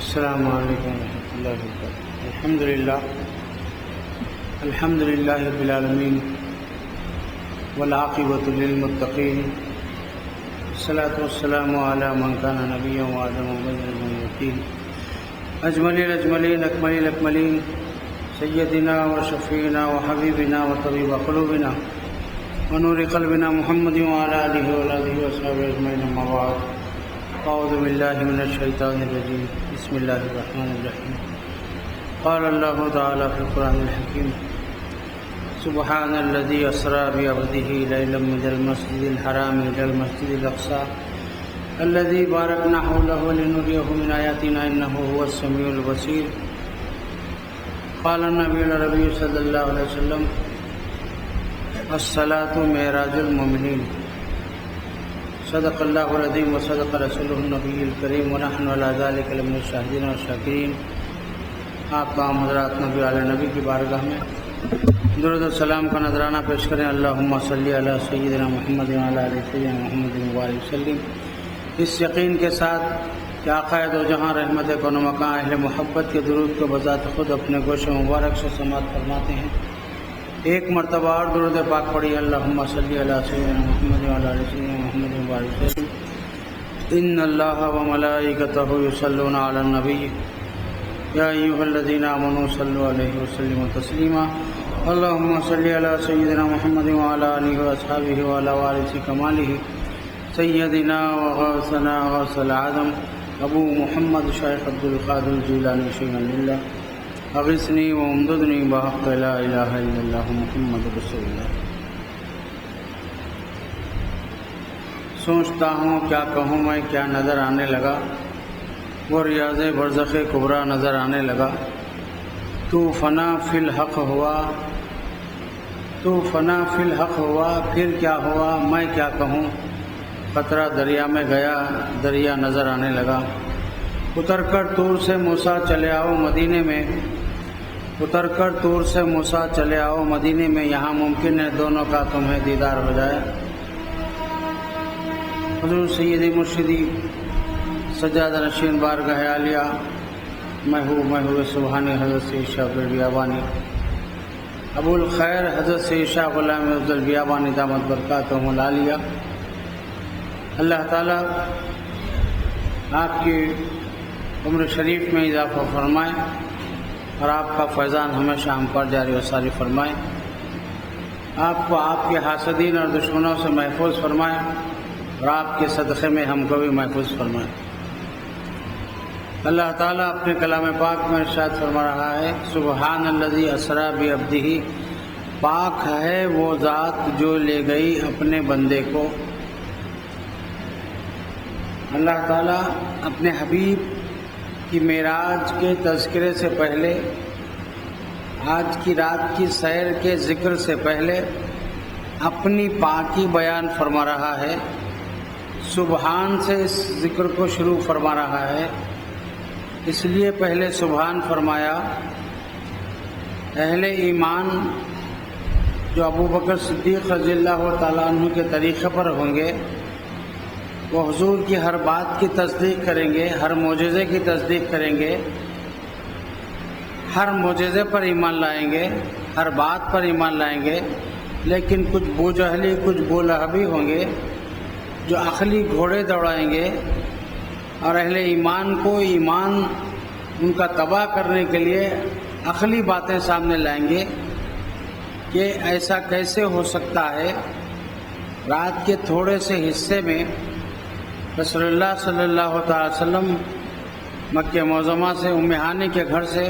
السلام علیکم ورحمۃ اللہ وبرکاتہ۔ الحمد للہ رب العالمین والعاقبۃ للمتقین، الصلاۃ والسلام علی من کان نبیا وآدم وبشر ویقین، اجمل الاجملین اکمل الاکملین، سیدنا وشفیعنا وحبیبنا وطبیب قلوبنا ونور قلبنا محمد وعلی آلہ وصحبہ وسلم اجمعین، اما بعد، اعوذ باللہ من الشیطان الرجیم، بسم اللہ الرحمن الرحیم۔ قال اللہ تعالی فی القرآن الحکیم، سبحان الذی اسری بعبدہ لیلا من المسجد الحرام الی المسجد الاقصی الذی بارکنا حولہ لنریہ من آیاتنا انہ هو السمیع البصیر۔ قال النبی العربی صلی اللہ علیہ وسلم، الصلاۃ معراج المؤمنین۔ صدق اللہ العظیم و صدق رسولہ النبی الکریم ونحن علی ذلک لمن الشاہدین والشاکرین۔ آپ تمام حضرات نبی علیہ نبی کی بارگاہ میں درود و سلام کا نذرانہ پیش کریں۔ اللہم صلی علی سیدنا محمد وعلی آل سیدنا محمد مبارک وسلم، اس یقین کے ساتھ کہ آقا دو جہاں رحمت کون و مکان اہل محبت کے درود کو بذات خود اپنے گوش مبارک سے سماعت فرماتے ہیں۔ ایک مرتبہ اور درود پاک پڑھی، اللہم صلی علی سیدنا محمد وعلی آل سیدنا محمد مبارک وسلم۔ ان اللہ و ملائکتہ یصلون علی النبی یا ایھا الذین آمنوا صلوا علیہ وسلموا تسلیما۔ اللہم صلی علی سیدنا محمد وعلی آلہ واصحابہ وعلی وارث کمالہ سیدنا وغوثنا غوث العظم ابو محمد شیخ عبدالقادر الجیلانی شیخ للہ، اغثنی وامددنی بحق لا الہ الا اللہ محمد رسول اللہ۔ سوچتا ہوں کیا کہوں میں، کیا نظر آنے لگا، وہ ریاض برزخ کبریٰ نظر آنے لگا۔ تو فنا فی الحق ہوا، تو فنا فی الحق ہوا، پھر کیا ہوا میں کیا کہوں۔ قطرہ دریا میں گیا، دریا نظر آنے لگا۔ اتر کر طور سے موسیٰ چلے آؤ مدینے میں، اتر کر طور سے موسیٰ چلے آؤ مدینے میں، یہاں ممکن ہے دونوں کا تمہیں دیدار ہو جائے۔ حضور سیدی مرشدی سجادہ نشین بارگاہ عالیہ محو سبحانی حضرت سید شاہ بیابانی ابو الخیر حضرت سید شاہ غلام افضل بیابانی دامت برکاتہم العالیہ، اللہ تعالیٰ آپ کی عمر شریف میں اضافہ فرمائے اور آپ کا فیضان ہمیشہ ہم پر جاری و ساری فرمائے، آپ کو آپ کے حاسدین اور دشمنوں سے محفوظ فرمائے اور آپ کے صدقے میں ہم کو بھی محفوظ فرمائے۔ اللہ تعالیٰ اپنے کلام پاک میں ارشاد فرما رہا ہے، سبحان الذی اسری بعبدہ، پاک ہے وہ ذات جو لے گئی اپنے بندے کو۔ اللہ تعالیٰ اپنے حبیب کی معراج کے تذکرے سے پہلے، آج کی رات کی سیر کے ذکر سے پہلے اپنی پاکی بیان فرما رہا ہے، سبحان سے اس ذکر کو شروع فرما رہا ہے۔ اس لیے پہلے سبحان فرمایا۔ اہل ایمان جو ابو بکر صدیق رضی اللہ تعالیٰ عنہ کے طریقے پر ہوں گے، وہ حضور کی ہر بات کی تصدیق کریں گے، ہر معجزے کی تصدیق کریں گے، ہر معجزے پر ایمان لائیں گے، ہر بات پر ایمان لائیں گے، لیکن کچھ بوجہلی، کچھ بولہبی ہوں گے جو عقلی گھوڑے دوڑائیں گے اور اہل ایمان کو ایمان ان کا تباہ کرنے کے لیے عقلی باتیں سامنے لائیں گے کہ ایسا کیسے ہو سکتا ہے۔ رات کے تھوڑے سے حصے میں رسول اللہ صلی اللہ تعالی وسلم مکہ معظمہ سے ام ہانی کے گھر سے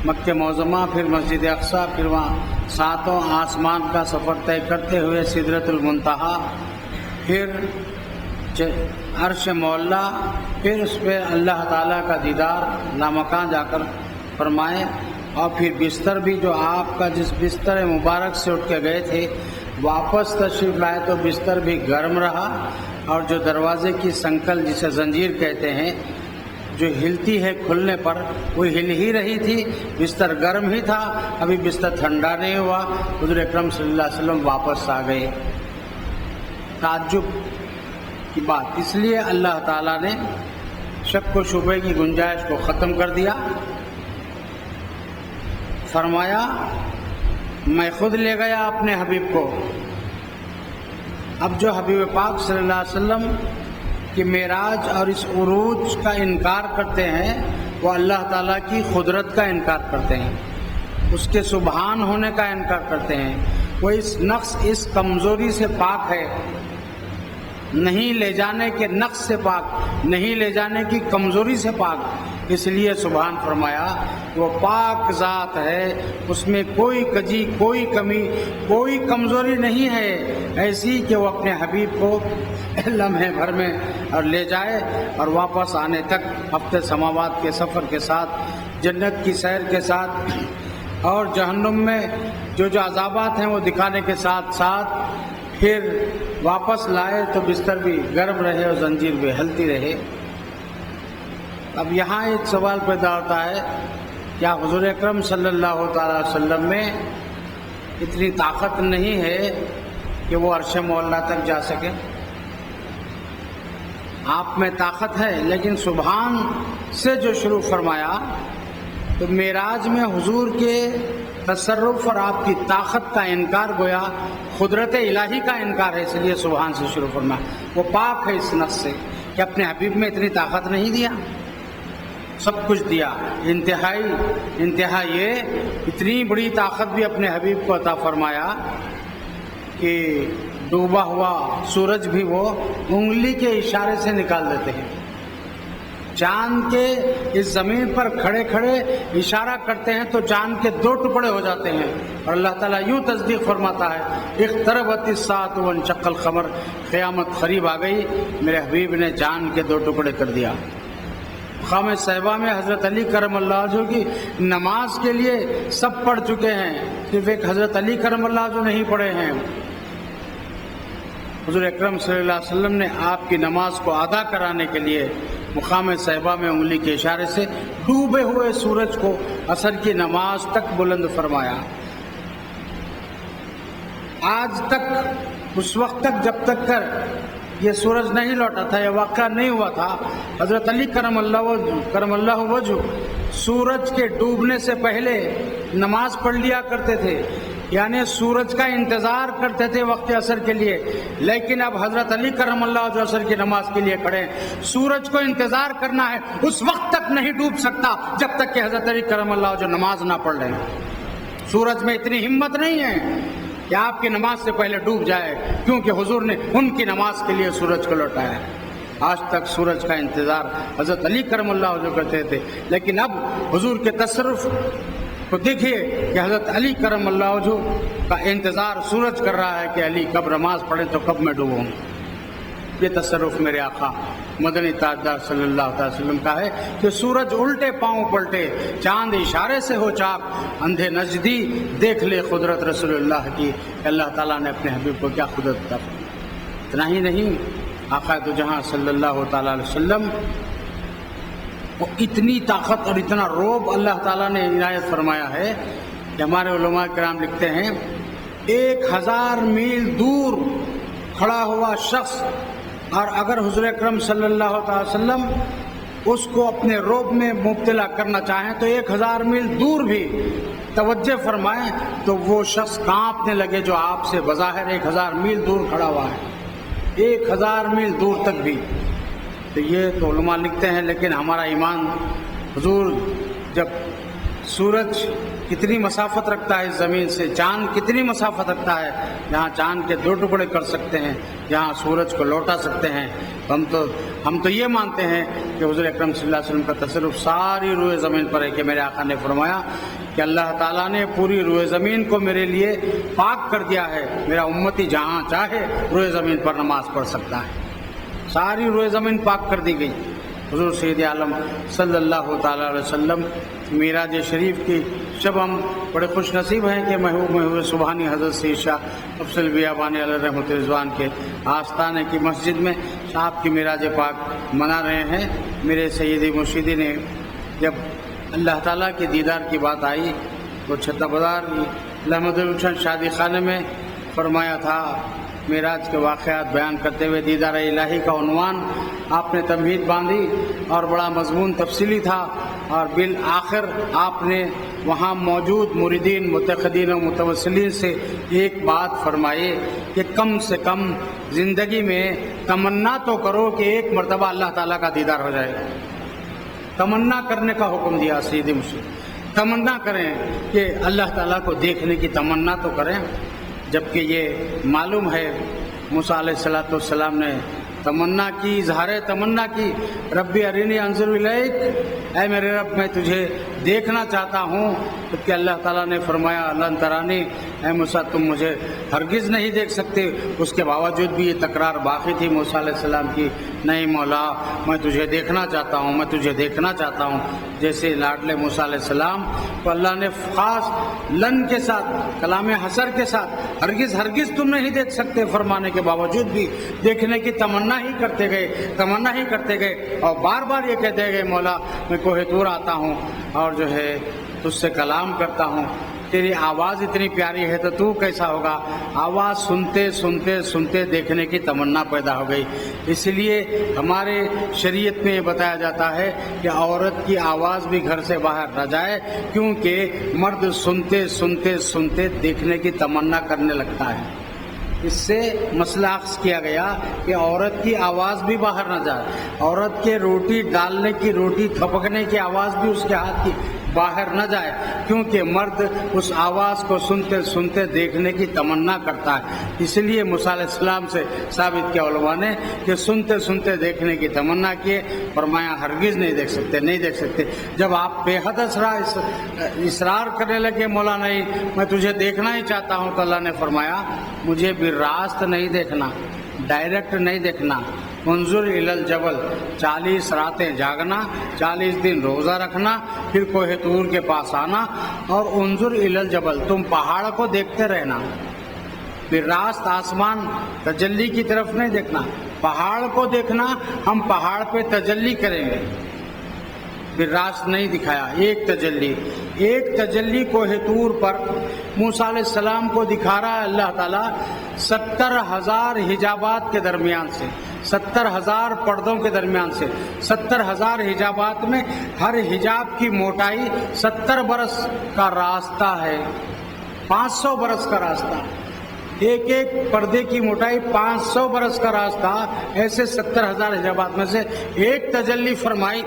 مکہ معظمہ، پھر مسجد اقصیٰ، پھر وہاں ساتوں آسمان کا سفر طے کرتے ہوئے سدرۃ المنتہا، پھر عرش معلیٰ، پھر اس پہ اللہ تعالیٰ کا دیدار لامکان جا کر فرمائے، اور پھر بستر بھی جو آپ کا جس بستر مبارک سے اٹھ کے گئے تھے واپس تشریف لائے تو بستر بھی گرم رہا، اور جو دروازے کی سنکل جسے زنجیر کہتے ہیں جو ہلتی ہے کھلنے پر، وہ ہل ہی رہی تھی، بستر گرم ہی تھا، ابھی بستر ٹھنڈا نہیں ہوا، حضور اکرم صلی اللہ علیہ وسلم واپس آ گئے۔ تعجب کی بات، اس لیے اللہ تعالیٰ نے شک و شبے کی گنجائش کو ختم کر دیا. فرمایا میں خود لے گیا اپنے حبیب کو. اب جو حبیب پاک صلی اللہ علیہ وسلم کی معراج اور اس عروج کا انکار کرتے ہیں وہ اللہ تعالیٰ کی قدرت کا انکار کرتے ہیں، اس کے سبحان ہونے کا انکار کرتے ہیں. وہ اس نقص، اس کمزوری سے پاک ہے، نہیں لے جانے کے نقص سے پاک، نہیں لے جانے کی کمزوری سے پاک. اس لیے سبحان فرمایا وہ پاک ذات ہے، اس میں کوئی کجی، کوئی کمی، کوئی کمزوری نہیں ہے ایسی کہ وہ اپنے حبیب کو لمحے بھر میں اور لے جائے اور واپس آنے تک ہفتے سماوات کے سفر کے ساتھ، جنت کی سیر کے ساتھ اور جہنم میں جو عذابات ہیں وہ دکھانے کے ساتھ ساتھ پھر واپس لائے تو بستر بھی گرم رہے اور زنجیر بھی ہلتی رہے. اب یہاں ایک سوال پیدا ہوتا ہے، کیا حضور اکرم صلی اللہ تعالی وسلم میں اتنی طاقت نہیں ہے کہ وہ عرش معلیٰ تک جا سکے؟ آپ میں طاقت ہے، لیکن سبحان سے جو شروع فرمایا تو معراج میں حضور کے تصرف اور آپ کی طاقت کا انکار گویا قدرت الہی کا انکار ہے، اس لیے سبحان سے شروع فرمایا. وہ پاک ہے اس نقص سے کہ اپنے حبیب میں اتنی طاقت نہیں دیا، سب کچھ دیا. انتہا یہ اتنی بڑی طاقت بھی اپنے حبیب کو عطا فرمایا کہ ڈوبا ہوا سورج بھی وہ انگلی کے اشارے سے نکال دیتے ہیں. چاند کے اس زمین پر کھڑے کھڑے اشارہ کرتے ہیں تو چاند کے 2 ٹکڑے ہو جاتے ہیں اور اللہ تعالیٰ یوں تصدیق فرماتا ہے اقتربت الساعۃ وانشق القمر، قیامت قریب آ گئی، میرے حبیب نے چاند کے 2 ٹکڑے کر دیا. مقام صحابہ میں حضرت علی کرم اللہ وجہہ کی نماز کے لیے سب پڑھ چکے ہیں، صرف ایک حضرت علی کرم اللہ وجہہ نہیں پڑھے ہیں. حضور اکرم صلی اللہ علیہ وسلم نے آپ کی نماز کو ادا کرانے کے لیے مقام صحابہ میں انگلی کے اشارے سے ڈوبے ہوئے سورج کو عصر کی نماز تک بلند فرمایا. آج تک، اس وقت تک جب تک کر یہ سورج نہیں لوٹا تھا، یہ واقعہ نہیں ہوا تھا، حضرت علی کرم اللہ وجہ سورج کے ڈوبنے سے پہلے نماز پڑھ لیا کرتے تھے، یعنی سورج کا انتظار کرتے تھے وقت عصر کے لیے. لیکن اب حضرت علی کرم اللہ وجہ عصر کی نماز کے لیے کھڑے ہیں. سورج کو انتظار کرنا ہے، اس وقت تک نہیں ڈوب سکتا جب تک کہ حضرت علی کرم اللہ وجہ نماز نہ پڑھ لیں. سورج میں اتنی ہمت نہیں ہے کہ آپ کی نماز سے پہلے ڈوب جائے، کیونکہ حضور نے ان کی نماز کے لیے سورج کو لوٹایا ہے. آج تک سورج کا انتظار حضرت علی کرم اللہ وجہ کرتے تھے، لیکن اب حضور کے تصرف تو دیکھیے کہ حضرت علی کرم اللہ وجہ کا انتظار سورج کر رہا ہے کہ علی کب نماز پڑھے تو کب میں ڈوبوں. یہ تصرف میرے آقا مدنی تاجدار صلی اللہ علیہ وسلم کا ہے کہ سورج الٹے پاؤں پلٹے، چاند اشارے سے ہو چاک، اندھے نجدی دیکھ لے قدرت رسول اللہ کی کہ اللہ تعالیٰ نے اپنے حبیب کو کیا قدرت عطا فرمائی. اتنا ہی نہیں، آقا دو جہاں صلی اللہ تعالیٰ علیہ وسلم کو اتنی طاقت اور اتنا روب اللہ تعالیٰ نے عنایت فرمایا ہے کہ ہمارے علماء کرام لکھتے ہیں 1000 میل دور کھڑا ہوا شخص اور اگر حضور اکرم صلی اللہ علیہ وسلم اس کو اپنے روب میں مبتلا کرنا چاہیں تو 1000 میل دور بھی توجہ فرمائیں تو وہ شخص کانپنے لگے جو آپ سے بظاہر 1000 میل دور کھڑا ہوا ہے، 1000 میل دور تک بھی. تو یہ تو علماء لکھتے ہیں، لیکن ہمارا ایمان حضور جب سورج کتنی مسافت رکھتا ہے اس زمین سے، چاند کتنی مسافت رکھتا ہے، جہاں چاند کے 2 ٹکڑے کر سکتے ہیں، جہاں سورج کو لوٹا سکتے ہیں، ہم تو یہ مانتے ہیں کہ حضور اکرم صلی اللہ علیہ وسلم کا تصرف ساری روئے زمین پر ہے کہ میرے آقا نے فرمایا کہ اللہ تعالیٰ نے پوری روئے زمین کو میرے لیے پاک کر دیا ہے، میرا امتی جہاں چاہے روئے زمین پر نماز پڑھ سکتا ہے. ساری روئے زمین پاک کر دی گئی. حضور سید عالم صلی اللہ تعالیٰ علیہ وسلم معراج شریف کی جب ہم بڑے خوش نصیب ہیں کہ محبوب سبحانی حضرت سید شاہ افضل بیابانی علیہ رحمۃ رضوان کے آستانے کی مسجد میں آپ کی معراج پاک منا رہے ہیں. میرے سیدی مرشدی نے جب اللہ تعالیٰ کے دیدار کی بات آئی تو چھتا بازار لحمد الحسن شادی خانے میں فرمایا تھا معراج کے واقعات بیان کرتے ہوئے دیدار الہی کا عنوان آپ نے تمہید باندھی اور بڑا مضمون تفصیلی تھا، اور بالآخر آپ نے وہاں موجود مریدین، متقدین و متوسلین سے ایک بات فرمائی کہ کم سے کم زندگی میں تمنا تو کرو کہ ایک مرتبہ اللہ تعالیٰ کا دیدار ہو جائے۔ تمنا کرنے کا حکم دیا سیدی مسلم، تمنا کریں کہ اللہ تعالیٰ کو دیکھنے کی تمنا تو کریں، جبکہ یہ معلوم ہے موسیٰ علیہ السلام نے تمنا کی، اظہار تمنا کی، ربی ارینی انظر الیک، اے میرے رب میں تجھے دیکھنا چاہتا ہوں، جبکہ اللہ تعالیٰ نے فرمایا لن ترانی، اے موسیٰ تم مجھے ہرگز نہیں دیکھ سکتے۔ اس کے باوجود بھی یہ تکرار باقی تھی موسیٰ علیہ السلام کی، نہیں مولا میں تجھے دیکھنا چاہتا ہوں، میں تجھے دیکھنا چاہتا ہوں۔ جیسے لاڈلے موسیٰ علیہ السلام تو اللہ نے خاص لن کے ساتھ، کلام حسر کے ساتھ ہرگز ہرگز تم نہیں دیکھ سکتے فرمانے کے باوجود بھی دیکھنے کی تمنا ہی کرتے گئے، تمنا ہی کرتے گئے، اور بار بار یہ کہتے گئے مولا میں کوہ طور آتا ہوں اور جو ہے تجھ سے کلام کرتا ہوں، تیری آواز اتنی پیاری ہے تو کیسا ہوگا۔ آواز سنتے سنتے سنتے دیکھنے کی تمنا پیدا ہو گئی۔ اس لیے ہمارے شریعت میں یہ بتایا جاتا ہے کہ عورت کی آواز بھی گھر سے باہر نہ جائے، کیونکہ مرد سنتے سنتے سنتے دیکھنے کی تمنا کرنے لگتا ہے۔ اس سے مسئلہ اخذ کیا گیا کہ عورت کی آواز بھی باہر نہ جائے، عورت کے روٹی ڈالنے کی، روٹی تھپکنے کی آواز بھی اس کے ہاتھ کی باہر نہ جائے، کیونکہ مرد اس آواز کو سنتے سنتے دیکھنے کی تمنا کرتا ہے۔ اس لیے موسیٰ علیہ السلام سے ثابت کیا علماء نے کہ سنتے سنتے دیکھنے کی تمنا کیے، فرمایا ہرگز نہیں دیکھ سکتے، نہیں دیکھ سکتے۔ جب آپ بے حد اصرار کرنے لگے مولا نہیں میں تجھے دیکھنا ہی چاہتا ہوں، تو اللہ نے فرمایا مجھے بھی راست نہیں دیکھنا، ڈائریکٹ نہیں دیکھنا، انظر الی الجبل، 40 راتیں جاگنا، 40 دن روزہ رکھنا، پھر کوہ طور کے پاس آنا، اور انظر الی الجبل، تم پہاڑ کو دیکھتے رہنا، پھر راست آسمان تجلی کی طرف نہیں دیکھنا، پہاڑ کو دیکھنا، ہم پہاڑ پہ تجلی کریں گے، پھر راست نہیں دکھایا۔ ایک تجلی کوہ طور پر موسیٰ علیہ السلام کو دکھا رہا ہے اللہ تعالیٰ 70,000 حجابات کے درمیان سے، 70,000 پردوں کے درمیان سے، 70,000 حجابات میں ہر حجاب کی موٹائی 70 برس کا راستہ ہے، 500 برس کا راستہ، ایک ایک پردے کی موٹائی 500 برس کا راستہ، ایسے 70,000 حجابات میں سے ایک تجلی فرمائی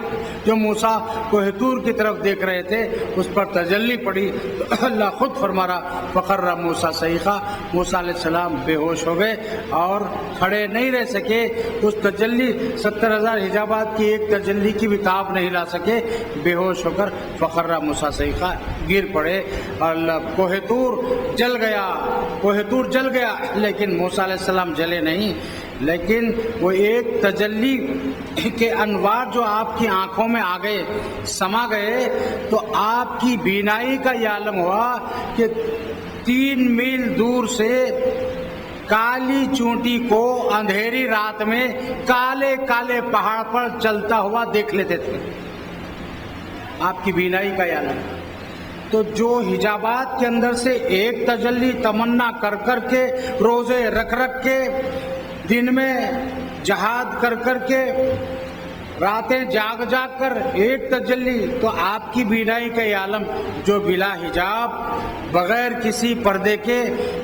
جو موسیٰ کوہ طور کی طرف دیکھ رہے تھے، اس پر تجلی پڑی تو اللہ خود فرما رہا فخر موسیٰ صیحا، موسیٰ علیہ السلام بے ہوش ہو گئے اور کھڑے نہیں رہ سکے، اس تجلی 70,000 حجابات کی ایک تجلی کی بھی تاب نہیں لا سکے، بے ہوش ہو کر فخر موسیٰ صیحا گر پڑے، اور کوہ طور جل گیا، کوہ طور جل گیا، لیکن موسیٰ علیہ السلام جلے نہیں، لیکن وہ ایک تجلی کے انوار جو آپ کی آنکھوں میں آ گئے، سما گئے، تو آپ کی بینائی کا یہ عالم ہوا کہ 3 میل دور سے کالی چونٹی کو اندھیری رات میں کالے کالے پہاڑ پر چلتا ہوا دیکھ لیتے تھے، آپ کی بینائی کا یہ عالم۔ تو جو حجابات کے اندر سے ایک تجلی تمنا کر کر کے، روزے رکھ رکھ کے، دن میں جہاد کر کر کے، راتیں جاگ جاگ کر ایک تجلی، تو آپ کی بینائی کا یہ عالم جو بلا حجاب، بغیر کسی پردے کے،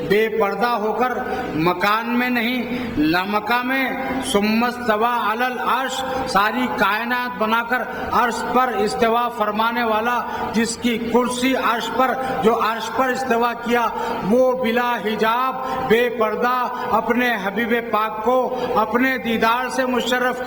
بے پردہ ہو کر، مکان میں نہیں لامکان میں، ثم استویٰ علی العرش، ساری کائنات بنا کر عرش پر استوا فرمانے والا، جس کی کرسی عرش پر، جو عرش پر استوا کیا، وہ بلا حجاب بے پردہ اپنے حبیب پاک کو اپنے دیدار سے مشرف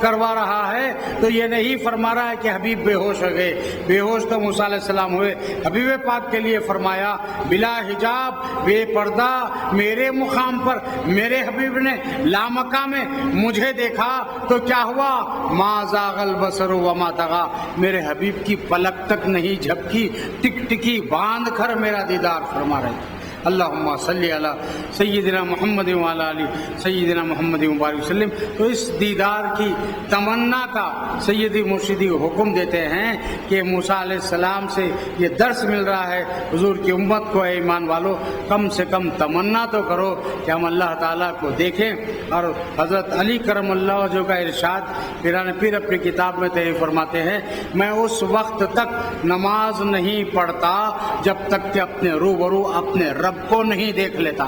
کروا رہا ہے، تو یہ نہیں فرما رہا ہے کہ حبیب بے ہوش ہو گئے، بے ہوش تو موسیٰ علیہ السلام ہوئے، حبیب پاک کے لیے فرمایا بلا حجاب بے پردہ میرے مقام پر میرے حبیب نے لامکان میں مجھے دیکھا تو کیا ہوا، ما زاغ البصر وما طغی، میرے حبیب کی پلک تک نہیں جھپکی، ٹک ٹکی باندھ کر میرا دیدار فرما رہے تھے۔ اللہم صلی علی سیدنا محمد وعلی آل سیدنا محمد مبارک وسلم۔ تو اس دیدار کی تمنا کا سیدی مرشدی حکم دیتے ہیں کہ موسیٰ علیہ السلام سے یہ درس مل رہا ہے حضور کی امت کو، اے ایمان والو کم سے کم تمنا تو کرو کہ ہم اللہ تعالیٰ کو دیکھیں۔ اور حضرت علی کرم اللہ وجہہ کا ارشاد پیران پیر اپنی کتاب میں تحریر فرماتے ہیں، میں اس وقت تک نماز نہیں پڑھتا جب تک کہ اپنے روبرو اپنے رب کو نہیں دیکھ لیتا،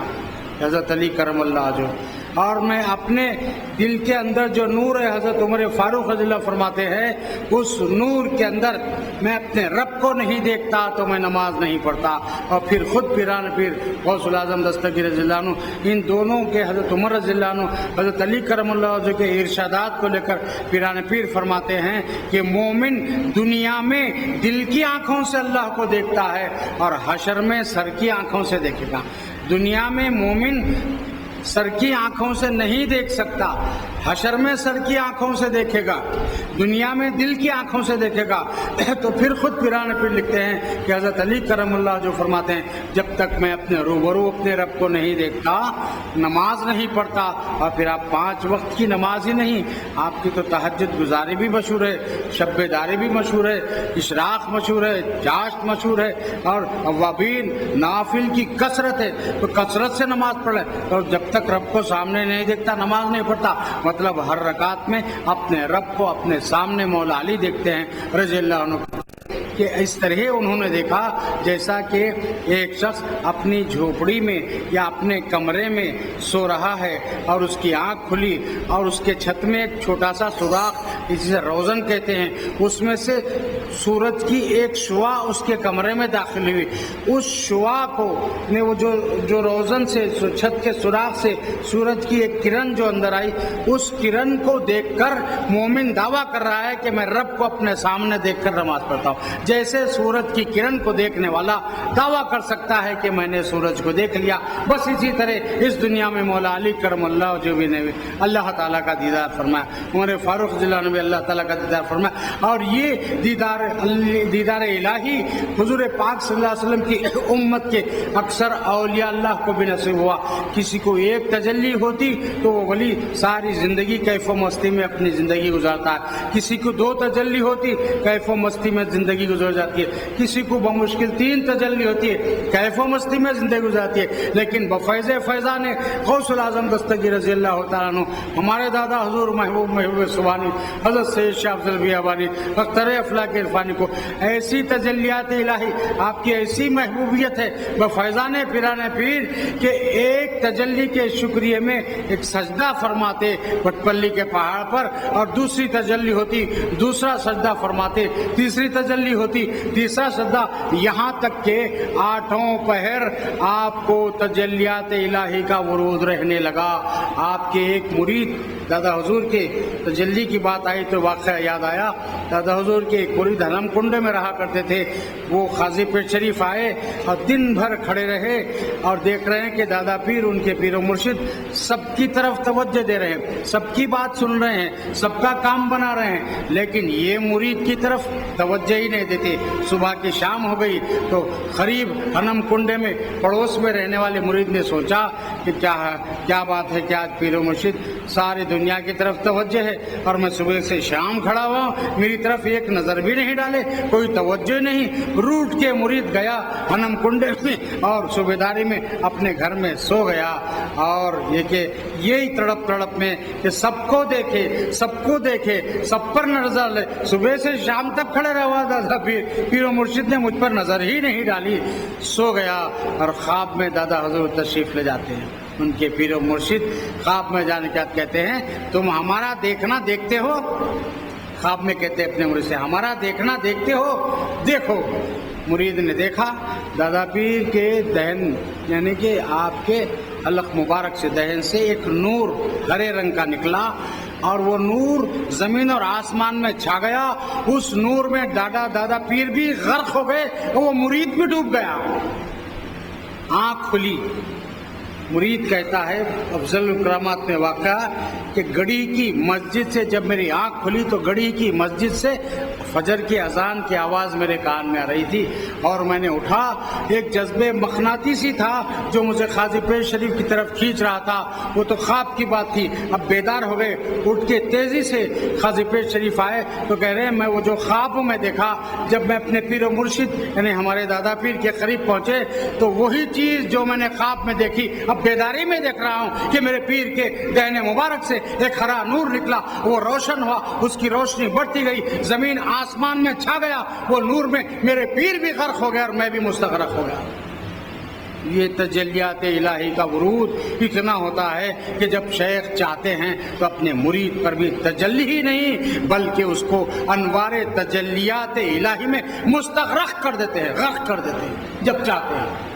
حضرت علی کرم اللہ وجہہ۔ اور میں اپنے دل کے اندر جو نور ہے، حضرت عمر فاروق رضی اللہ فرماتے ہیں، اس نور کے اندر میں اپنے رب کو نہیں دیکھتا تو میں نماز نہیں پڑھتا۔ اور پھر خود پیران پیر غوث العظم دستگیر رضی اللہ عنہ ان دونوں کے، حضرت عمر رضی اللہ عنہ حضرت علی کرم اللہ وجہہ کے ارشادات کو لے کر پیران پیر فرماتے ہیں کہ مومن دنیا میں دل کی آنکھوں سے اللہ کو دیکھتا ہے اور حشر میں سر کی آنکھوں سے دیکھے گا۔ دنیا میں مومن سر کی آنکھوں سے نہیں دیکھ سکتا، حشر میں سر کی آنکھوں سے دیکھے گا، دنیا میں دل کی آنکھوں سے دیکھے گا۔ تو پھر خود پیران پیر لکھتے ہیں کہ حضرت علی کرم اللہ جو فرماتے ہیں جب تک میں اپنے روبرو اپنے رب کو نہیں دیکھتا نماز نہیں پڑھتا۔ اور پھر آپ 5 وقت کی نماز ہی نہیں، آپ کی تو تہجد گزاری بھی مشہور ہے، شب بیداری بھی مشہور ہے، اشراق مشہور ہے، چاشت مشہور ہے، اور اوابین نوافل کی کثرت ہے۔ تو کثرت سے نماز پڑھے، اور جب تک رب کو سامنے نہیں دیکھتا نماز نہیں پڑھتا، مطلب ہر رکعت میں اپنے رب کو اپنے سامنے مولا علی دیکھتے ہیں رضی اللہ عنہ، کہ اس طرح انہوں نے دیکھا جیسا کہ ایک شخص اپنی جھوپڑی میں یا اپنے کمرے میں سو رہا ہے اور اس کی آنکھ کھلی اور اس کے چھت میں ایک چھوٹا سا سوراخ، جسے روزن کہتے ہیں، اس میں سے سورج کی ایک شعاع اس کے کمرے میں داخل ہوئی۔ اس شعاع کو نے وہ جو روزن سے چھت کے سوراخ سے سورج کی ایک کرن جو اندر آئی، اس کرن کو دیکھ کر مومن دعویٰ کر رہا ہے کہ میں رب کو اپنے سامنے دیکھ کر نماز پڑھتا ہوں، جیسے سورج کی کرن کو دیکھنے والا دعویٰ کر سکتا ہے کہ میں نے سورج کو دیکھ لیا۔ بس اسی طرح اس دنیا میں مولا علی کرم اللہ جو بھی نے اللہ تعالیٰ کا دیدار فرمایا، عمر فاروق رضی اللہ عنہ نے اللہ تعالیٰ کا دیدار فرمایا۔ اور یہ دیدار الہی حضور پاک صلی اللہ علیہ وسلم کی امت کے اکثر اولیاء اللہ کو بھی نصیب ہوا۔ کسی کو ایک تجلی ہوتی تو وہ ولی ساری زندگی کیف و مستی میں اپنی زندگی گزارتا ہے، کسی کو 2 تجلی ہوتی کیف و مستی میں زندگی گزر جاتی ہے، کسی کو بمشکل 3 تجلی ہوتی ہے کیف و مستی میں زندگی گزارتی ہے۔ لیکن بفیض فیضان غوث العظم دستگیر رضی اللہ تعالیٰ عنہ، ہمارے دادا حضور محبوب سبحانی حضرت سید شاہ افضل بیابانی اختر افلاک عرفانی کو ایسی تجلیات الہی، آپ کی ایسی محبوبیت ہے بفیضان پیران پیر کہ ایک تجلی کے شکریہ میں ایک سجدہ فرماتے پٹپلی کے پہاڑ پر، اور دوسری تجلی ہوتی دوسرا سجدہ فرماتے، تیسری تجلی ہوتی تیسرا سجدہ، یہاں تک کہ 8 پہر آپ کو تجلیات الہی کا ورود رہنے لگا۔ آپ کے ایک مرید دادا حضور کے تجلی کی بات آئی تو واقعہ یاد آیا، دادا حضور کے ایک مرید حرم کنڈے میں رہا کرتے تھے، وہ قاضی پیر شریف آئے اور دن بھر کھڑے رہے اور دیکھ رہے ہیں کہ دادا پیر ان کے پیر و مرشد سب کی طرف توجہ دے رہے ہیں، سب کی بات سن رہے ہیں، سب کا کام بنا رہے ہیں، لیکن یہ مرید کی طرف توجہ ہی نہیں دیتے۔ صبح کی شام ہو گئی تو قریب حرم کنڈے میں پڑوس میں رہنے والے مرید نے سوچا کہ کیا بات ہے کہ آج پیر و مرشد ساری دنیا کی طرف توجہ ہے اور میں صبح سے شام کھڑا ہوا ہوں، میری طرف ایک نظر بھی نہیں ڈالے، کوئی توجہ نہیں۔ روٹ کے مرید گیا حرم کنڈے میں اور صوبیداری میں اپنے گھر میں سو گیا، اور یہ کہ یہی تڑپ میں کہ سب کو دیکھے سب پر نظر لے، صبح سے شام تک کھڑے رہا دادا پیر و مرشد نے مجھ پر نظر ہی نہیں ڈالی، سو گیا۔ اور خواب میں دادا حضور تشریف لے جاتے ہیں، ان کے پیر و مرشد خواب میں جانے کے بعد کہتے ہیں تم ہمارا دیکھنا دیکھتے ہو؟ خواب میں کہتے ہیں اپنے مرید سے ہمارا دیکھنا دیکھتے ہو؟ دیکھو۔ مرید نے دیکھا دادا پیر کے دہن یعنی کہ آپ کے حلق مبارک سے دہن سے ایک نور ہرے رنگ کا نکلا، اور وہ نور زمین اور آسمان میں چھا گیا۔ اس نور میں دادا پیر بھی غرق ہو گئے اور وہ مرید بھی ڈوب گیا۔ آنکھ کھلی مرید کہتا ہے افضل الکرامات میں واقع کہ گڑی کی مسجد سے جب میری آنکھ کھلی تو گڑی کی مسجد سے فجر کی اذان کی آواز میرے کان میں آ رہی تھی، اور میں نے اٹھا، ایک جذبے مقناطیسی تھا جو مجھے قاضی پیر شریف کی طرف کھینچ رہا تھا، وہ تو خواب کی بات تھی، اب بیدار ہو گئے، اٹھ کے تیزی سے قاضی پیر شریف آئے تو کہہ رہے ہیں میں وہ جو خواب میں دیکھا، جب میں اپنے پیر و مرشد یعنی ہمارے دادا پیر کے قریب پہنچے تو وہی چیز جو میں نے خواب میں دیکھی اب بیداری میں دیکھ رہا ہوں کہ میرے پیر کے دہنے مبارک سے ایک ہرا نور نکلا، وہ روشن ہوا، اس کی روشنی بڑھتی گئی، زمین آسمان میں چھا گیا، وہ نور میں میرے پیر بھی غرق ہو گیا اور میں بھی مستغرق ہو گیا۔ یہ تجلیات الہی کا ورود اتنا ہوتا ہے کہ جب شیخ چاہتے ہیں تو اپنے مرید پر بھی تجلی ہی نہیں بلکہ اس کو انوار تجلیات الہی میں مستغرق کر دیتے ہیں، غرق کر دیتے ہیں جب چاہتے ہیں۔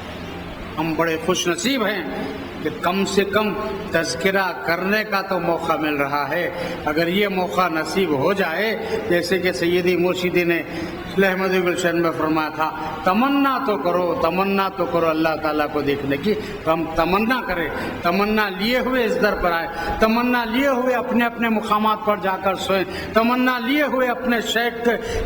ہم بڑے خوش نصیب ہیں کہ کم سے کم تذکرہ کرنے کا تو موقع مل رہا ہے۔ اگر یہ موقع نصیب ہو جائے، جیسے کہ سیدی مرشدی نے احمد گلشن میں فرمایا تھا، تمنا تو کرو اللہ تعالیٰ کو دیکھنے کی، تو ہم تمنا کریں، تمنا لیے ہوئے اس در پر آئے، تمنا لیے ہوئے اپنے اپنے مقامات پر جا کر سوئیں، تمنا لیے ہوئے اپنے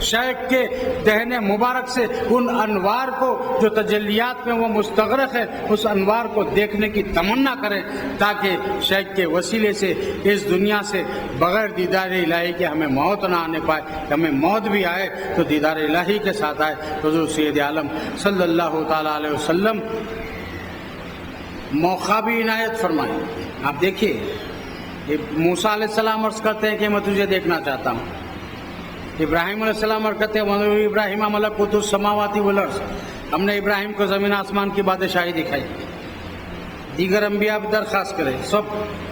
شیخ کے دہنے مبارک سے ان انوار کو جو تجلیات میں وہ مستغرق ہے اس انوار کو دیکھنے کی تمنا کریں، تاکہ شیخ کے وسیلے سے اس دنیا سے بغیر دیدار الہی کے ہمیں موت نہ آنے پائے، ہمیں موت بھی آئے تو دیدار الہی کے ساتھ آئے۔ حضور سید عالم صلی اللہ تعالیٰ علیہ وسلم موقع بھی عنایت فرمائیں۔ آپ دیکھیے، موسیٰ علیہ السلام عرض کرتے ہیں کہ میں تجھے دیکھنا چاہتا ہوں، ابراہیم علیہ السلام عرض کرتے ہیں ابراہیم ملکوت السماوات والارض، ہم نے ابراہیم کو زمین آسمان کی بادشاہی دکھائی، دیگر انبیاء بھی درخواست کرے سب،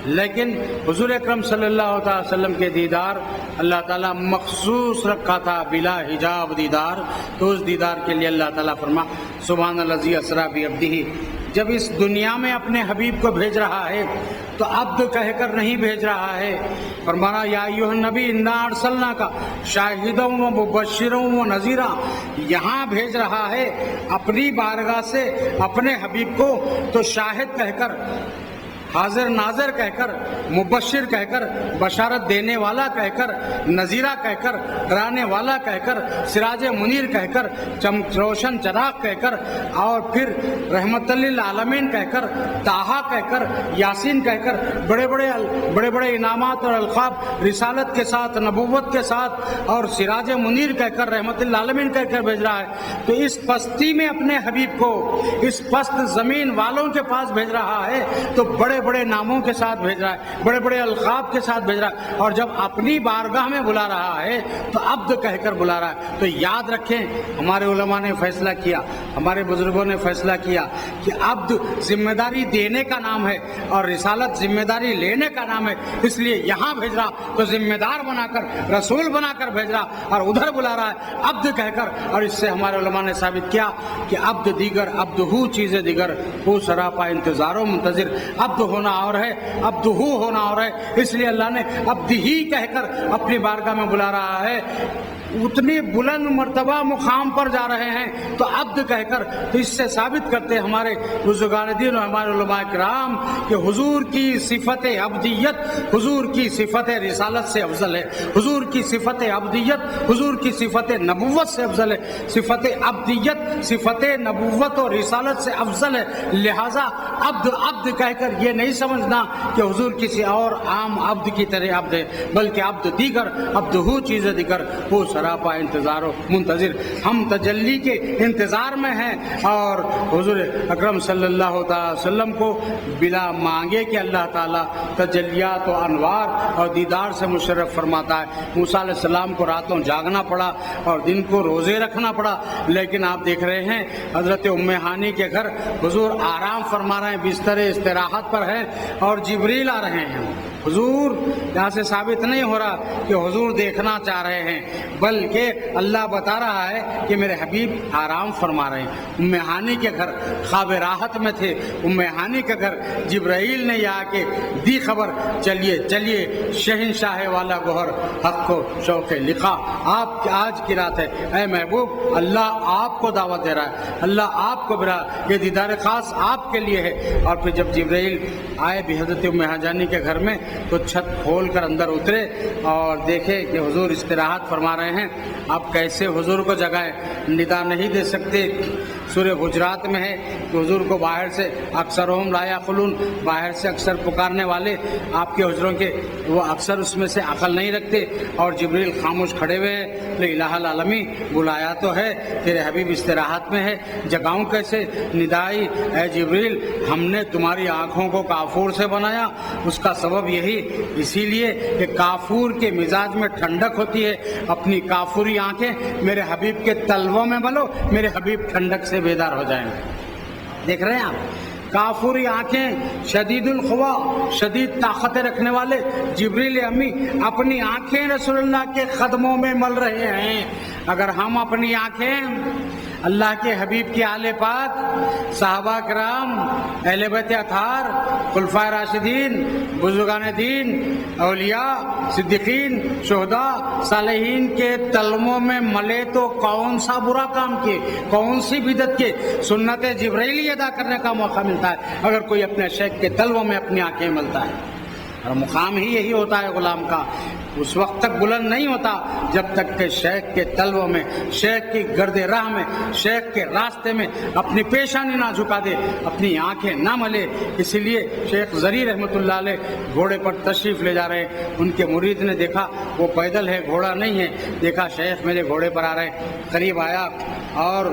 لیکن حضور اکرم صلی اللہ تعالی وسلم کے دیدار اللہ تعالیٰ مخصوص رکھا تھا، بلا حجاب دیدار، تو اس دیدار کے لیے اللہ تعالیٰ فرما سبحان الذی اسریٰ بعبدہ، جب اس دنیا میں اپنے حبیب کو بھیج رہا ہے تو عبد کہہ کر نہیں بھیج رہا ہے، فرمانا یا ایھا النبی انا ارسلناک شاہدا و مبشرا و نذیرا، یہاں بھیج رہا ہے اپنی بارگاہ سے اپنے حبیب کو تو شاہد کہہ کر، حاضر ناظر کہہ کر، مبشر کہہ کر، بشارت دینے والا کہہ کر، نذیرہ کہہ کر، ڈرانے والا کہہ کر، سراج منیر کہہ کر، روشن چراغ کہہ کر، اور پھر رحمت للعالمین کہہ کر، طٰہٰ کہہ کر، یاسین کہہ کر، بڑے بڑے انعامات اور القاب رسالت کے ساتھ، نبوت کے ساتھ، اور سراج منیر کہہ کر، رحمت للعالمین کہہ کر بھیج رہا ہے، تو اس پستی میں اپنے حبیب کو اس پست زمین والوں کے پاس بھیج رہا ہے تو بڑے بڑے ناموں کے ساتھ بھیج رہا ہے، بڑے بڑے القاب کے ساتھ بھیج رہا ہے، اور جب اپنی بارگاہ میں بلا رہا ہے تو عبد کہہ کر بلا رہا ہے۔ تو یاد رکھیں، ہمارے علماء نے فیصلہ کیا، ہمارے بزرگوں نے فیصلہ کیا کہ عبد ذمہ داری دینے کا نام ہے اور رسالت ذمہ داری لینے کا نام ہے، اس لیے یہاں بھیج رہا تو ذمہ دار بنا کر، رسول بنا کر بھیج رہا، اور ادھر بلا رہا ہے عبد کہہ کر، اور اس سے ہمارے علماء نے ثابت کیا کہ عبد دیگر، عبد ہو چیز دیگر، ہو سراپا انتظار و منتظر، عبد ہونا اور ہے، عبد ہو ہونا اور ہے، اس لیے اللہ نے عبد ہی کہہ کر اپنی بارگاہ میں بلا رہا ہے۔ اتنی بلند مرتبہ مقام پر جا رہے ہیں تو عبد کہہ کر، تو اس سے ثابت کرتے ہمارے بزرگان دین اور ہمارے علماء کرام کہ حضور کی صفت عبدیت حضور کی صفت رسالت سے افضل ہے، حضور کی صفت عبدیت حضور کی صفت نبوت سے افضل ہے، صفت عبدیت صفت نبوت اور رسالت سے افضل ہے، لہذا عبد کہہ کر یہ نہیں سمجھنا کہ حضور کسی اور عام عبد کی طرح عبد ہے، بلکہ عبد دیگر، عبد ہو چیز دیگر، وہ سراپا انتظار و منتظر، ہم تجلی کے انتظار میں ہیں، اور حضور اکرم صلی اللہ تعالی وسلم کو بلا مانگے کہ اللہ تعالیٰ تجلیات و انوار اور دیدار سے مشرف فرماتا ہے۔ موسیٰ علیہ السلام کو راتوں جاگنا پڑا اور دن کو روزے رکھنا پڑا، لیکن آپ دیکھ رہے ہیں حضرت ام ہانی کے گھر حضور آرام فرما رہے ہیں، بستر استراحت پر ہیں اور جبریل آ رہے ہیں، حضور یہاں سے ثابت نہیں ہو رہا کہ حضور دیکھنا چاہ رہے ہیں، بلکہ اللہ بتا رہا ہے کہ میرے حبیب آرام فرما رہے ہیں۔ ام ہانی کے گھر خواب راحت میں تھے، ام ہانی کے گھر جبرائیل نے یہ آ کے دی خبر، چلیے چلیے شہنشاہ والا گوہر حق کو شوق لقا، آپ آج کی رات ہے، اے محبوب اللہ آپ کو دعوت دے رہا ہے، اللہ آپ کو برا، یہ دیدار خاص آپ کے لیے ہے۔ اور پھر جب جبرائیل آئے بھی حضرت ام ہانی کے گھر میں تو چھت کھول کر اندر اترے اور دیکھے کہ حضور استراحت فرما رہے ہیں۔ آپ کیسے حضور کو جگائیں، ندا نہیں دے سکتے۔ سورہ حجرات میں ہے کہ حضور کو باہر سے اکثرہم لا یعقلون، باہر سے اکثر پکارنے والے آپ کے حجروں کے وہ اکثر اس میں سے عقل نہیں رکھتے، اور جبریل خاموش کھڑے ہوئے ہیں۔ الہ العالمین بلایا تو ہے، تیرے حبیب استراحت میں ہے، جگاؤں کیسے؟ ندائی اے جبریل ہم نے تمہاری آنکھوں کو کافور سے بنایا، اس کا سبب یہی اسی لیے کہ کافور کے مزاج میں ٹھنڈک ہوتی ہے، اپنی کافوری آنکھیں میرے حبیب کے تلووں میں ملو، میرے حبیب ٹھنڈک سے بیدار ہو جائیں گے۔ دیکھ رہے ہیں آپ، کافوری آنکھیں، شدید القوا، شدید طاقتیں رکھنے والے جبریل امی اپنی آنکھیں رسول اللہ کے قدموں میں مل رہے ہیں۔ اگر ہم اپنی آنکھیں اللہ کے حبیب کی آل پاک، صحابہ کرام، اہل بیت اطہار، خلفائے راشدین، بزرگان دین، اولیاء، صدیقین، شہداء، صالحین کے تلووں میں ملے تو کون سا برا کام کیے، کون سی بدعت کے؟ سنت جبرائیلی ادا کرنے کا موقع ملتا ہے اگر کوئی اپنے شیخ کے تلووں میں اپنی آنکھیں ملتا ہے، اور مقام ہی یہی ہوتا ہے غلام کا، اس وقت تک بلند نہیں ہوتا جب تک کہ شیخ کے تلووں میں، شیخ کی گرد راہ میں، شیخ کے راستے میں اپنی پیشانی نہ جھکا دے، اپنی آنکھیں نہ ملے۔ اسی لیے شیخ زری رحمۃ اللہ علیہ گھوڑے پر تشریف لے جا رہے ہیں، ان کے مرید نے دیکھا وہ پیدل ہے، گھوڑا نہیں ہے، دیکھا شیخ میرے گھوڑے پر آ رہے ہیں، قریب آیا اور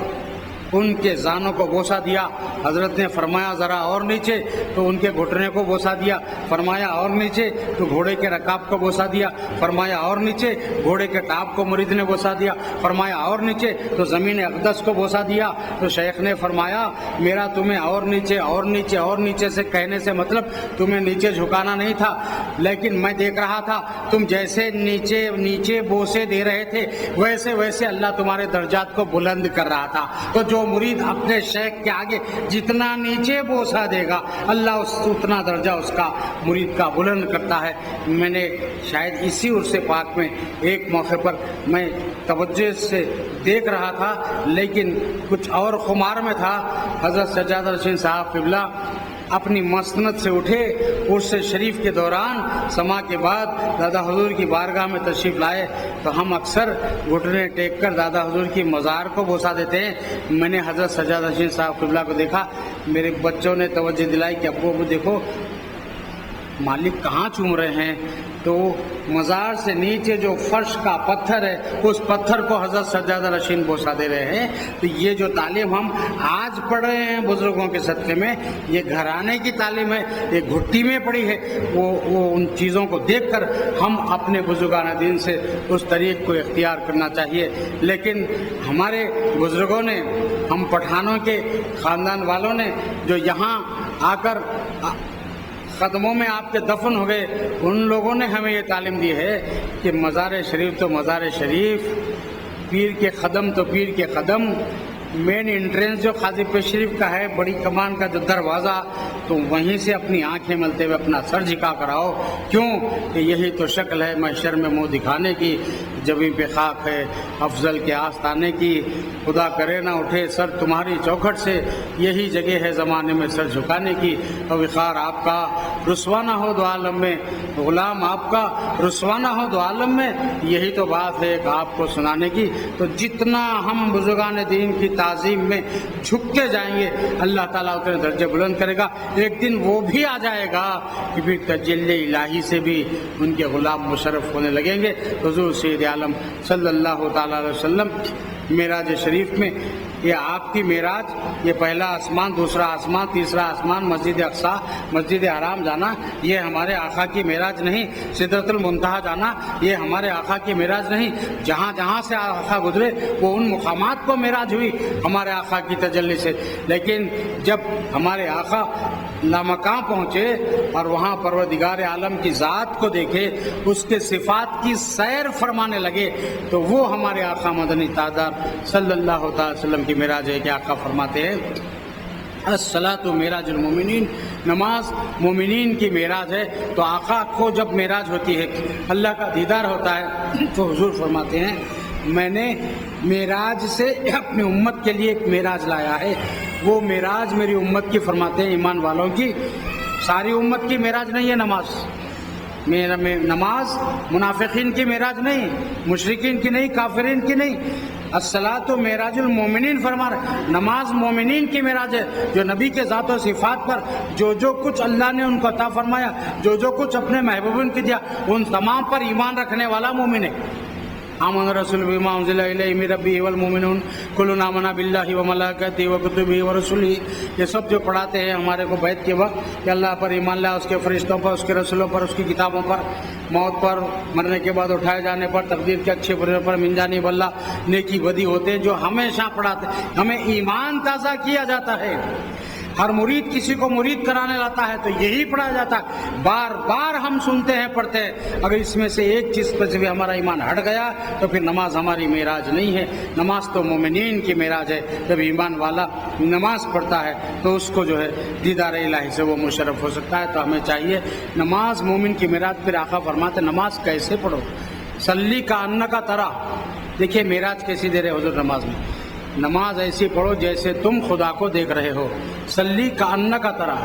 ان کے زانوں کو بوسہ دیا۔ حضرت نے فرمایا ذرا اور نیچے، تو ان کے گھٹنے کو بوسہ دیا، فرمایا اور نیچے، تو گھوڑے کے رکاب کو بوسہ دیا، فرمایا اور نیچے، گھوڑے کے ٹاپ کو مرید نے بوسہ دیا، فرمایا اور نیچے، تو زمین اقدس کو بوسہ دیا۔ تو شیخ نے فرمایا میرا تمہیں اور نیچے اور نیچے اور نیچے سے کہنے سے مطلب تمہیں نیچے جھکانا نہیں تھا، لیکن میں دیکھ رہا تھا تم جیسے نیچے نیچے بوسے دے رہے تھے ویسے ویسے اللہ تمہارے درجات کو بلند کر رہا تھا۔ تو جو مرید اپنے شیخ کے آگے جتنا نیچے بوسہ دے گا اللہ اتنا درجہ اس کا مرید کا بلند کرتا ہے۔ میں نے شاید اسی عرص پاک میں ایک موقع پر میں توجہ سے دیکھ رہا تھا لیکن کچھ اور خمار میں تھا، حضرت سجادہ رشید صاحب قبلہ اپنی مسند سے اٹھے، عرس شریف کے دوران سما کے بعد دادا حضور کی بارگاہ میں تشریف لائے، تو ہم اکثر گھٹنے ٹیک کر دادا حضور کی مزار کو بوسہ دیتے ہیں۔ میں نے حضرت سجادہ رشید صاحب قبلہ کو دیکھا، میرے بچوں نے توجہ دلائی کہ ابو دیکھو مالک کہاں چوم رہے ہیں، تو مزار سے نیچے جو فرش کا پتھر ہے اس پتھر کو حضرت سجادہ رشید بوسہ دے رہے ہیں۔ تو یہ جو تعلیم ہم آج پڑھ رہے ہیں بزرگوں کے صدقے میں، یہ گھرانے کی تعلیم ہے، یہ گھٹی میں پڑی ہے، وہ ان چیزوں کو دیکھ کر ہم اپنے بزرگان دین سے اس طریق کو اختیار کرنا چاہیے۔ لیکن ہمارے بزرگوں نے، ہم پٹھانوں کے خاندان والوں نے جو یہاں آ کر قدموں میں آپ کے دفن ہو گئے، ان لوگوں نے ہمیں یہ تعلیم دی ہے کہ مزار شریف تو مزار شریف، پیر کے قدم تو پیر کے قدم، مین انٹرنس جو قاضی پیر شریف کا ہے، بڑی کمان کا جو دروازہ، تو وہیں سے اپنی آنکھیں ملتے ہوئے اپنا سر جھکا کر آؤ۔ کیوں کہ یہی تو شکل ہے محشر میں منہ دکھانے کی، جبیں پہ خاک ہے افضل کے آستانے کی، خدا کرے نہ اٹھے سر تمہاری چوکھٹ سے، یہی جگہ ہے زمانے میں سر جھکانے کی۔ اور وقار آپ کا رسوا نہ ہو دو عالم میں، غلام آپ کا رسوا نہ ہو دو عالم میں، یہی تو بات ہے کہ آپ کو سنانے کی۔ تو جتنا ہم بزرگان دین کی تعظیم میں جھکتے جائیں گے اللہ تعالیٰ اتنے درجے بلند کرے گا۔ ایک دن وہ بھی آ جائے گا کہ پھر تجلی الہی سے بھی ان کے غلام مشرف ہونے لگیں گے۔ حضور سید عالم صلی اللہ تعالیٰ علیہ وسلم معراج شریف میں یہ آپ کی معراج، یہ پہلا آسمان، دوسرا آسمان، تیسرا آسمان، مسجد اقصی، مسجد حرام جانا، یہ ہمارے آقا کی معراج نہیں۔ سدرۃ المنتہا جانا، یہ ہمارے آقا کی معراج نہیں۔ جہاں جہاں سے آقا گزرے وہ ان مقامات کو معراج ہوئی ہمارے آقا کی تجلی سے۔ لیکن جب ہمارے آقا لامکان پہنچے اور وہاں پروردگار عالم کی ذات کو دیکھے، اس کے صفات کی سیر فرمانے لگے، تو وہ ہمارے آقا مدنی تاجدار صلی اللہ تعالی وسلم کی معراج ہے کہ آقا فرماتے ہیں الصلاۃ معراج المومنین، نماز مومنین کی معراج ہے۔ تو آقا کو جب معراج ہوتی ہے، اللہ کا دیدار ہوتا ہے، تو حضور فرماتے ہیں میں نے معراج سے اپنی امت کے لیے ایک معراج لایا ہے۔ وہ معراج میری امت کی، فرماتے ہیں ایمان والوں کی، ساری امت کی معراج نہیں ہے نماز۔ نماز منافقین کی معراج نہیں، مشرکین کی نہیں، کافرین کی نہیں۔ الصلاۃ معراج المومنین فرما رہے، نماز مومنین کی معراج ہے، جو نبی کے ذات و صفات پر جو کچھ اللہ نے ان کو عطا فرمایا، جو کچھ اپنے محبوبین کو دیا، ان تمام پر ایمان رکھنے والا مومن ہے۔ آمن رسول بما انزل الیہ من ربہ والمؤمنون کلنا آمن باللہ وملائکتہ وکتبہ ورسلہ۔ یہ سب جو پڑھاتے ہیں ہمارے کو بیعت کے وقت کہ اللہ پر ایمان لائے، اس کے فرشتوں پر، اس کے رسولوں پر، اس کی کتابوں پر، موت پر، مرنے کے بعد اٹھائے جانے پر، تقدیر کے اچھے برے پر، من جانب اللہ نیکی بدی ہوتے ہیں، جو ہمیشہ پڑھاتے ہیں۔ ہمیں ایمان تازہ کیا جاتا ہے۔ ہر مرید کسی کو مرید کرانے لاتا ہے تو یہی پڑھا جاتا ہے، بار بار ہم سنتے ہیں، پڑھتے ہیں۔ اگر اس میں سے ایک چیز پر بھی ہمارا ایمان ہٹ گیا تو پھر نماز ہماری معراج نہیں ہے۔ نماز تو مومنین کی معراج ہے۔ جب ایمان والا نماز پڑھتا ہے تو اس کو جو ہے دیدار الہی سے وہ مشرف ہو سکتا ہے۔ تو ہمیں چاہیے نماز مومن کی معراج۔ پھر آقا فرماتے نماز کیسے پڑھو، صلی کأنک ترا۔ دیکھیے معراج کیسی دے رہے حضور نماز میں، نماز ایسی پڑھو جیسے تم خدا کو دیکھ رہے ہو، صلی کأنک ترا،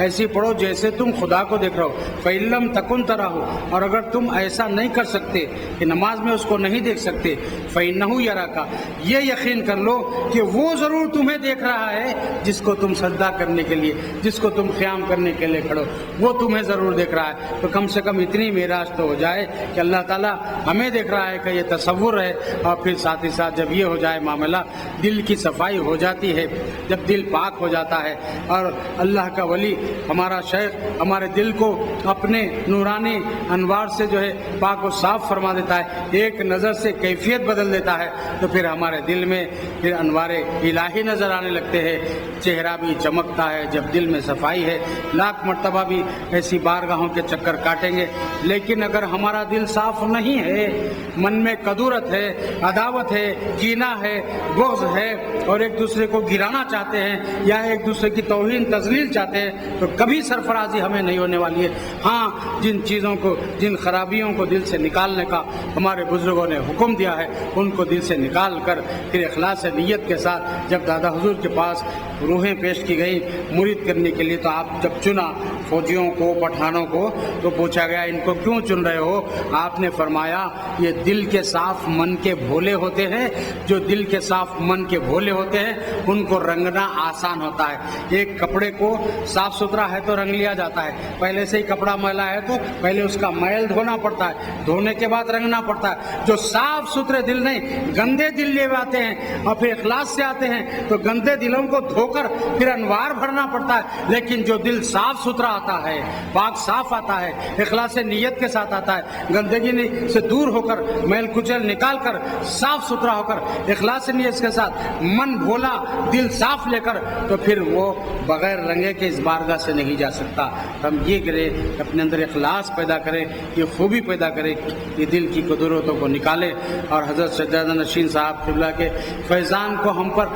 ایسی پڑھو جیسے تم خدا کو دیکھ رہے ہو، فإن لم تکن تراه، اور اگر تم ایسا نہیں کر سکتے کہ نماز میں اس کو نہیں دیکھ سکتے، فإنہ یراک، یہ یقین کر لو کہ وہ ضرور تمہیں دیکھ رہا ہے جس کو تم سجدہ کرنے کے لیے، جس کو تم قیام کرنے کے لیے کھڑو، وہ تمہیں ضرور دیکھ رہا ہے۔ تو کم سے کم اتنی معراج تو ہو جائے کہ اللہ تعالیٰ ہمیں دیکھ رہا ہے کہ یہ تصور ہے۔ اور پھر ساتھ ہی ساتھ جب یہ ہو جائے معاملہ، دل کی صفائی ہو جاتی ہے، جب دل پاک ہو جاتا ہے اور اللہ کا ولی ہمارا شیخ ہمارے دل کو اپنے نورانی انوار سے جو ہے پاک و صاف فرما دیتا ہے، ایک نظر سے کیفیت بدل دیتا ہے، تو پھر ہمارے دل میں پھر انوار الہی نظر آنے لگتے ہیں، چہرہ بھی چمکتا ہے۔ جب دل میں صفائی ہے، لاکھ مرتبہ بھی ایسی بارگاہوں کے چکر کاٹیں گے، لیکن اگر ہمارا دل صاف نہیں ہے، من میں کدورت ہے، عداوت ہے، کینہ ہے، بغض ہے، اور ایک دوسرے کو گرانا چاہتے ہیں یا ایک دوسرے کی توہین تذلیل چاہتے ہیں، تو کبھی سرفرازی ہمیں نہیں ہونے والی ہے۔ ہاں، جن چیزوں کو، جن خرابیوں کو دل سے نکالنے کا ہمارے بزرگوں نے حکم دیا ہے، ان کو دل سے نکال کر پھر اخلاص نیت کے ساتھ جب دادا حضور کے پاس روحیں پیش کی گئی مرید کرنے کے لیے، تو آپ جب چنا فوجیوں کو، پٹھانوں کو، تو پوچھا گیا ان کو کیوں چن رہے ہو؟ آپ نے فرمایا یہ دل کے صاف من کے بھولے ہوتے ہیں، جو دل کے صاف من کے بھولے ہوتے ہیں ان کو رنگنا آسان ہوتا ہے۔ ایک کپڑے کو صاف ستھرا ہے تو رنگ لیا جاتا ہے، پہلے سے ہی کپڑا میلا ہے تو پہلے اس کا میل دھونا پڑتا ہے، دھونے کے بعد رنگنا پڑتا ہے۔ جو صاف ستھرے دل نہیں، گندے دل لیے آتے ہیں اور پھر اخلاص سے آتے ہیں، تو گندے دلوں کو دھو کر پھر انوار بھرنا پڑتا ہے۔ لیکن جو دل صاف ستھرا آتا ہے، پاک صاف آتا ہے، اخلاص نیت کے ساتھ آتا ہے، گندگی سے دور ہو کر، میل کچل نکال کر، صاف ستھرا ہو کر، اخلاص نیت کے ساتھ، من بھولا دل صاف لے کر، تو پھر وہ بغیر رنگے کے اس بارگاہ سے نہیں جا سکتا۔ ہم یہ کریں، اپنے اندر اخلاص پیدا کریں، یہ خوبی پیدا کریں، یہ دل کی قدرتوں کو نکالیں، اور حضرت سجادہ نشین صاحب قبلہ کے فیضان کو ہم پر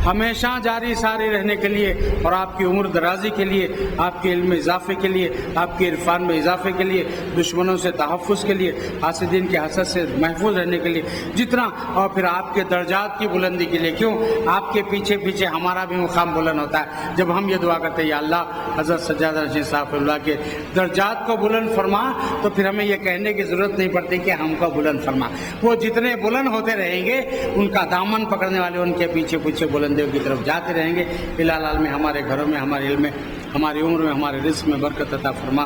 ہمیشہ جاری ساری رہنے کے لیے، اور آپ کی عمر درازی کے لیے، آپ کے علم میں اضافے کے لیے، آپ کے عرفان میں اضافے کے لیے، دشمنوں سے تحفظ کے لیے، حاسدین کے حسد سے محفوظ رہنے کے لیے جتنا، اور پھر آپ کے درجات کی بلندی کے لیے۔ کیوں؟ آپ کے پیچھے پیچھے ہمارا بھی مقام بلند ہوتا ہے جب ہم یہ دعا کرتے ہیں یا اللہ حضرت سجادہ نشین صاحب اللہ کے درجات کو بلند فرما، تو پھر ہمیں یہ کہنے کی ضرورت نہیں پڑتی کہ ہم کو بلند فرما۔ وہ جتنے بلند ہوتے رہیں گے ان کا دامن پکڑنے والے ان کے پیچھے پیچھے بلندیوں کی طرف جاتے رہیں گے۔ الحال میں ہمارے گھروں میں، ہمارے علم میں، ہماری عمر میں، ہمارے رزق میں برکت عطا فرما،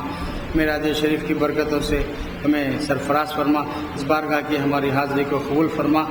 معراج شریف کی برکتوں سے ہمیں سرفراز فرما، اس بارگاہ کی ہماری حاضری کو قبول فرما۔